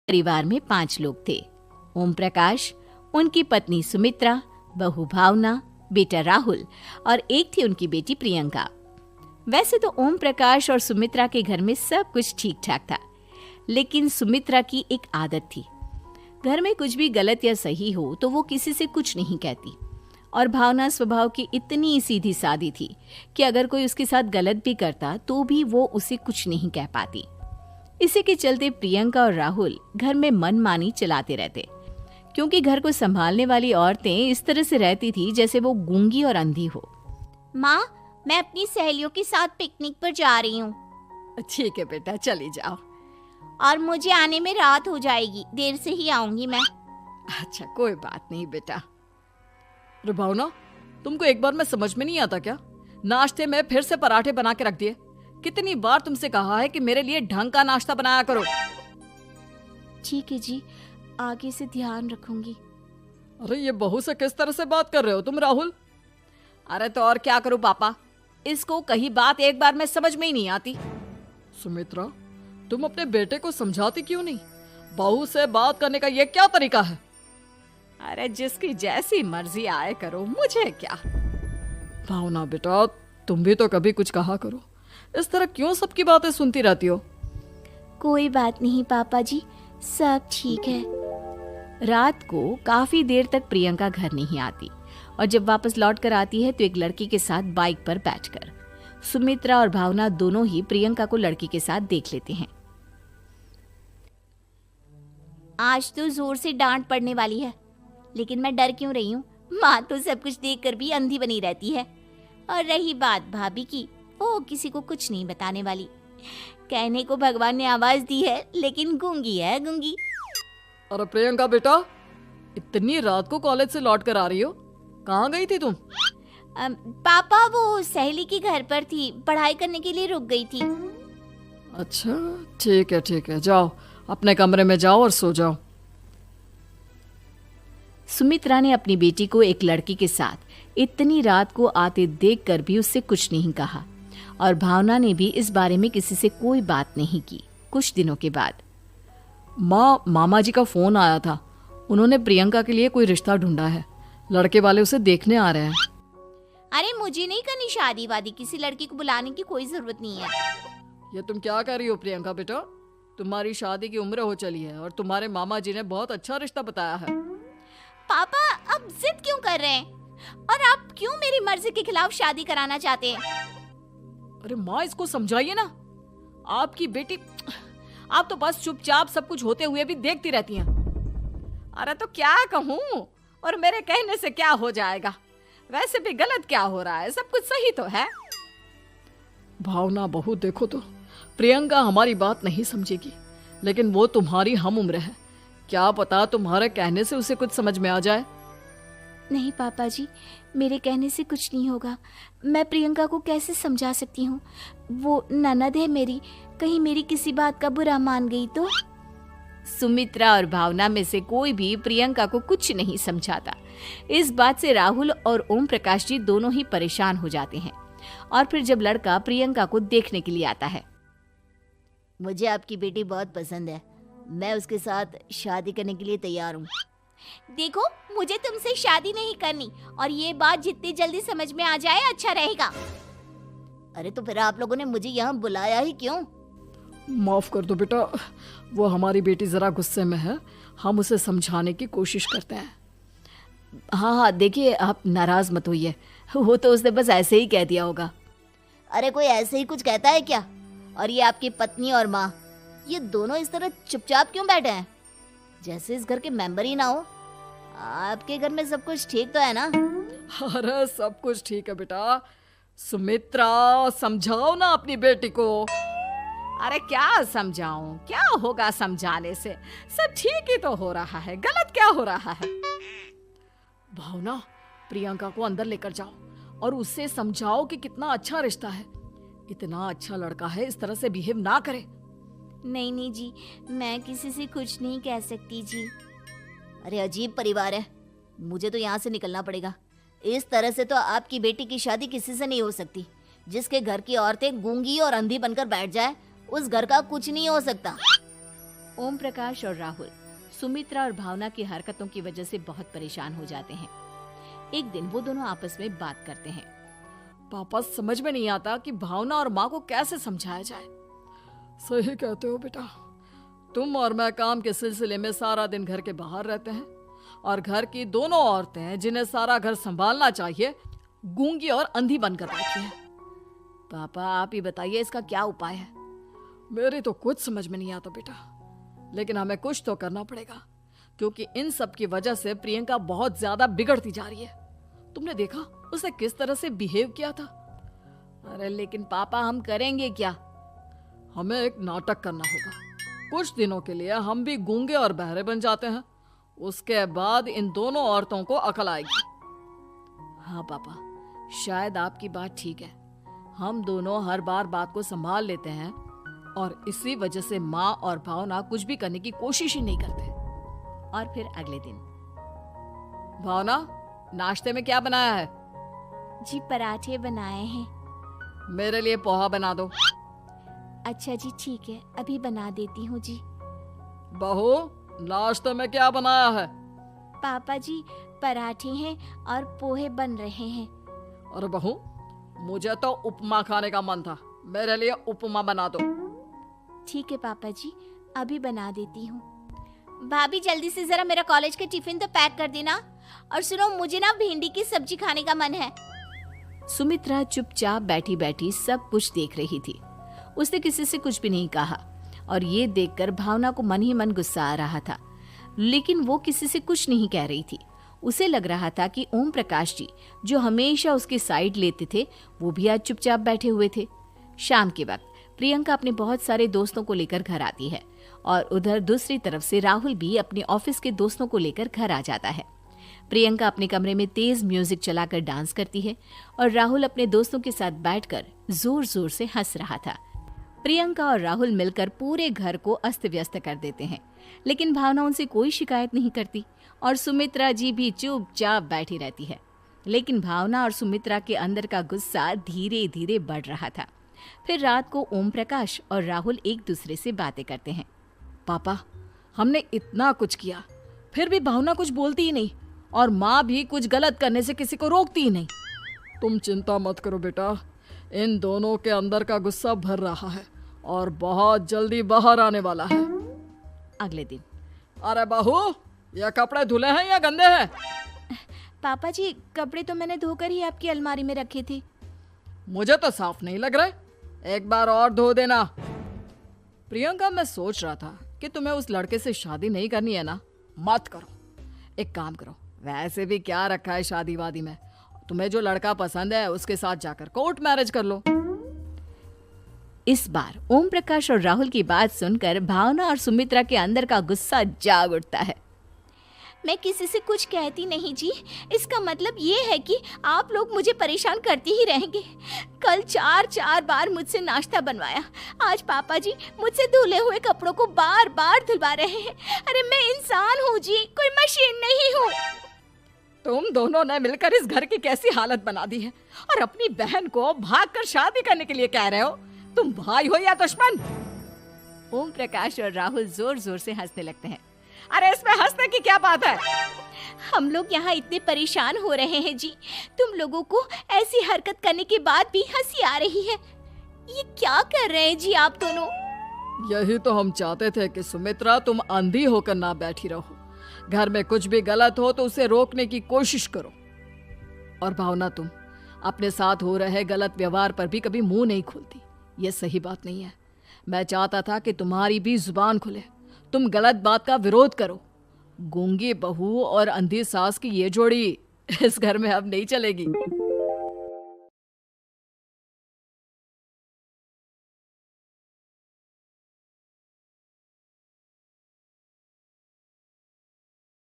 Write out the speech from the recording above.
परिवार में 5 लोग थे। ओम प्रकाश, उनकी पत्नी सुमित्रा, बहू भावना, बेटा राहुल और एक थी उनकी बेटी प्रियंका। वैसे तो ओम प्रकाश और सुमित्रा के घर में सब कुछ ठीक ठाक था, लेकिन सुमित्रा की एक आदत थी। घर में कुछ भी गलत या सही हो तो वो किसी से कुछ नहीं कहती, और भावना स्वभाव की इतनी सीधी सादी थी कि अगर कोई उसके साथ गलत भी करता तो भी वो उसे कुछ नहीं कह पाती। इसी के चलते प्रियंका और राहुल घर में मनमानी चलाते रहते, क्योंकि घर को संभालने वाली औरतें इस तरह से रहती थी जैसे वो गूंगी और अंधी हो। माँ, मैं अपनी सहेलियों के साथ पिकनिक पर जा रही हूँ। ठीक है बेटा, चली जाओ। और मुझे आने में रात हो जाएगी, देर से ही आऊंगी मैं। अच्छा, कोई बात नहीं बेटा। अरे भावना, तुमको एक बार में समझ में नहीं आता क्या? नाश्ते में फिर से पराठे बना के रख दिए। कितनी बार तुमसे कहा है कि मेरे लिए ढंग का नाश्ता बनाया करो। ठीक है जी, आगे से ध्यान रखूंगी। अरे ये बहू से किस तरह से बात कर रहे हो तुम राहुल? अरे तो और क्या करूं पापा, इसको कहीं बात एक बार में समझ में ही नहीं आती। सुमित्रा, तुम अपने बेटे को समझाती क्यों नहीं? बहू से बात करने का ये क्या तरीका है? अरे जिसकी जैसी मर्जी आए करो, मुझे क्या। भावना बेटा, तुम भी तो कभी कुछ कहा करो। इस तरह क्यों सबकी बातें सुनती रहती हो? कोई बात नहीं पापा जी, सब ठीक है। रात को काफी देर तक प्रियंका घर नहीं आती, और जब वापस लौट कर आती है तो एक लड़की के साथ बाइक पर बैठकर। सुमित्रा और भावना दोनों ही प्रियंका को लड़की के साथ देख लेते हैं। आज तो जोर से डांट पड़ने वाली है, लेकिन मैं डर क्यों रही हूँ? माँ तो सब कुछ देखकर भी अंधी बनी रहती है। और रही बात भाभी की, वो किसी को कुछ नहीं बताने वाली। कहने को भगवान ने आवाज दी है, लेकिन गूंगी है गूंगी। अरे प्रियंका बेटा, इतनी रात को कॉलेज से लौट कर आ रही हो? कहाँ गई थी तुम? पापा, वो सहेली के घर पर थी, पढ़ाई करने के लिए रुक गई थी। अच्छा, ठीक है, जाओ अपने कमरे में जाओ और सो जाओ। सुमित्रा ने अपनी बेटी को एक लड़की के साथ इतनी रात को आते देखकर भी उससे कुछ नहीं कहा, और भावना ने भी इस बारे में किसी से कोई बात नहीं की। कुछ दिनों के बाद मामा जी का फोन आया था। उन्होंने प्रियंका के लिए कोई रिश्ता ढूंढा है। लड़के वाले उसे देखने आ रहे हैं। अरे मुझे नहीं करनी शादी वादी, किसी लड़की को बुलाने की कोई जरूरत नहीं है। ये तुम क्या कर रही हो प्रियंका बेटा? तुम्हारी शादी की उम्र हो चली है और तुम्हारे मामा जी ने बहुत अच्छा रिश्ता बताया है। पापा, अब जिद क्यों कर रहे हैं? और आप क्यों मेरी मर्जी के खिलाफ शादी कराना चाहते हैं? अरे माँ, इसको समझाइए ना। आपकी बेटी, आप तो बस चुपचाप सब कुछ होते हुए भी देखती रहती हैं। अरे तो क्या कहूँ, और मेरे कहने से क्या हो जाएगा? वैसे भी गलत क्या हो रहा है, सब कुछ सही तो है। भावना बहू, देखो तो प्रियंका हमारी बात नहीं समझेगी, लेकिन वो तुम्हारी हम उम्र है। क्या पता तुम्हारे कहने से उसे कुछ समझ में आ जाए। नहीं पापा जी, मेरे कहने से कुछ नहीं होगा। मैं प्रियंका को कैसे समझा सकती हूँ? वो ननद है मेरी, कहीं मेरी किसी बात का बुरा मान गई तो? सुमित्रा और भावना में से कोई भी प्रियंका को कुछ नहीं समझाता। इस बात से राहुल और ओम प्रकाश जी दोनों ही परेशान हो जाते हैं। और फिर जब लड़का प्रियंका को देखने के लिए आता है, मुझे आपकी बेटी बहुत पसंद है, मैं उसके साथ शादी करने के लिए तैयार हूँ। देखो, मुझे तुमसे शादी नहीं करनी, और ये बात जितनी जल्दी समझ में आ जाए अच्छा रहेगा। अरे तो फिर आप लोगों ने मुझे यहाँ बुलाया ही क्यों? माफ कर दो बेटा, वो हमारी बेटी जरा गुस्से में है। हम उसे समझाने की कोशिश करते हैं। हाँ, देखिए आप नाराज मत होइए, वो तो उसने बस ऐसे ही कह दिया होगा। अरे कोई ऐसे ही कुछ कहता है क्या? और ये आपकी पत्नी और माँ, ये दोनों इस तरह चुपचाप क्यों बैठे हैं, जैसे इस घर के मेंबर ही ना हो? आपके घर में सब कुछ ठीक तो है ना? अरे सब कुछ ठीक है बेटा। सुमित्रा, समझाओ ना अपनी बेटी को। अरे क्या समझाऊं, क्या होगा समझाने से? सब ठीक ही तो हो रहा है, गलत क्या हो रहा है? भावना, प्रियंका को अंदर लेकर जाओ और उससे समझाओ कि कितना अच्छा रिश्ता है। इतना अच्छा लड़का है, इस तरह से बिहेव ना करे। नहीं जी, मैं किसी से कुछ नहीं कह सकती जी। अरे अजीब परिवार है, मुझे तो यहाँ से निकलना पड़ेगा। इस तरह से तो आपकी बेटी की शादी किसी से नहीं हो सकती। जिसके घर की औरतें गूंगी और अंधी बनकर बैठ जाए, उस घर का कुछ नहीं हो सकता। ओम प्रकाश और राहुल सुमित्रा और भावना की हरकतों की वजह से बहुत परेशान हो जाते हैं। एक दिन वो दोनों आपस में बात करते हैं। पापा, समझ में नहीं आता कि भावना और माँ को कैसे समझाया जाए। सही कहते हो बेटा, तुम और मैं काम के सिलसिले में सारा दिन घर के बाहर रहते हैं और घर की दोनों औरतें जिन्हें सारा घर संभालना चाहिए गूंगी और अंधी बनकर बैठी हैं। पापा, आप ही बताइए इसका क्या उपाय है। मेरी तो कुछ समझ में नहीं आता बेटा, लेकिन हमें कुछ तो करना पड़ेगा, क्योंकि इन सब की वजह से प्रियंका बहुत ज्यादा बिगड़ती जा रही है। तुमने देखा उसे किस तरह से बिहेव किया था। अरे लेकिन पापा, हम करेंगे क्या? हमें एक नाटक करना होगा। कुछ दिनों के लिए हम भी गूंगे और बहरे बन जाते हैं, उसके बाद इन दोनों औरतों को अकल आएगी। हाँ पापा, शायद आपकी बात ठीक है। हम दोनों हर बार बात को संभाल लेते हैं और इसी वजह से माँ और भावना कुछ भी करने की कोशिश ही नहीं करते। और फिर अगले दिन, भावना, नाश्ते में क्या बनाया है? जी पराठे बनाए हैं। मेरे लिए पोहा बना दो। अच्छा जी, ठीक है, अभी बना देती हूँ जी। बहू, नाश्ते में क्या बनाया है? पापा जी, पराठे हैं और पोहे बन रहे हैं। अरे बहू, मुझे तो उपमा खाने का मन था, मेरे लिए उपमा बना दो। ठीक है पापा जी, अभी बना देती हूँ। भाभी, जल्दी से जरा मेरा कॉलेज का टिफिन तो पैक कर देना। और सुनो, मुझे ना भिंडी की सब्जी खाने का मन है। सुमित्रा चुपचाप बैठी बैठी सब कुछ देख रही थी। उसने किसी से कुछ भी नहीं कहा और ये देखकर भावना को मन ही मन गुस्सा आ रहा था, लेकिन वो किसी से कुछ नहीं कह रही थी। उसे लग रहा था कि ओम प्रकाश जी, जो हमेशा उसकी साइड लेते थे, वो भी आज चुपचाप बैठे हुए थे। शाम के वक्त प्रियंका अपने बहुत सारे दोस्तों को लेकर घर आती है और उधर दूसरी तरफ से राहुल भी अपने ऑफिस के दोस्तों को लेकर घर आ जाता है। प्रियंका अपने कमरे में तेज म्यूजिक चलाकर डांस करती है और राहुल अपने दोस्तों के साथ बैठकर जोर जोर से हंस रहा था। प्रियंका और राहुल मिलकर पूरे घर को अस्त व्यस्त कर देते हैं, लेकिन भावना उनसे कोई शिकायत नहीं करती और सुमित्रा जी भी चुपचाप बैठी रहती है। लेकिन भावना और सुमित्रा के अंदर का गुस्सा धीरे धीरे बढ़ रहा था। फिर रात को ओम प्रकाश और राहुल एक दूसरे से बातें करते हैं। पापा, हमने इतना कुछ किया, फिर भी भावना कुछ बोलती ही नहीं और माँ भी कुछ गलत करने से किसी को रोकती ही नहीं। तुम चिंता मत करो बेटा, इन दोनों के अंदर का गुस्सा भर रहा है और बहुत जल्दी बाहर आने वाला है। अगले दिन, अरे बहू, ये कपड़े धुले हैं या गंदे हैं? पापा जी, कपड़े तो मैंने धोकर ही आपकी अलमारी में रखे थे। मुझे तो साफ नहीं लग रहे, एक बार और धो देना। प्रियंका, मैं सोच रहा था कि तुम्हें उस लड़के से शादी नहीं करनी है ना, मत करो। एक काम करो, वैसे भी क्या रखा है शादी वादी में, तुम्हें जो लड़का पसंद है उसके साथ जाकर कोर्ट मैरिज कर लो। इस बार ओम प्रकाश और राहुल की बात सुनकर भावना और सुमित्रा के अंदर का गुस्सा जाग उठता है। मैं किसी से कुछ कहती नहीं जी, इसका मतलब ये है कि आप लोग मुझे परेशान करते ही रहेंगे। कल 4 बार मुझसे नाश्ता बनवाया, आज पापा जी मुझसे धुले हुए कपड़ों को बार बार धुलवा रहे हैं। अरे मैं इंसान हूँ जी, कोई मशीन नहीं हूँ। तुम दोनों ने मिलकर इस घर की कैसी हालत बना दी है और अपनी बहन को भागकर शादी करने के लिए कह रहे हो। तुम भाई हो या दुश्मन? ओम प्रकाश और राहुल जोर जोर से हंसने लगते हैं। अरे इसमें हंसने की क्या बात है? हम लोग यहाँ इतने परेशान हो रहे हैं जी, तुम लोगों को ऐसी हरकत करने के बाद भी हंसी आ रही है। ये क्या कर रहे हैं जी आप दोनों? यही तो हम चाहते थे कि सुमित्रा, तुम अंधी होकर ना बैठी रहो। घर में कुछ भी गलत हो तो उसे रोकने की कोशिश करो। और भावना, तुम अपने साथ हो रहे गलत व्यवहार पर भी कभी मुंह नहीं खोलती। ये सही बात नहीं है। मैं चाहता था कि तुम्हारी भी जुबान खुले, तुम गलत बात का विरोध करो। गूंगी बहू और अंधी सास की ये जोड़ी इस घर में अब नहीं चलेगी।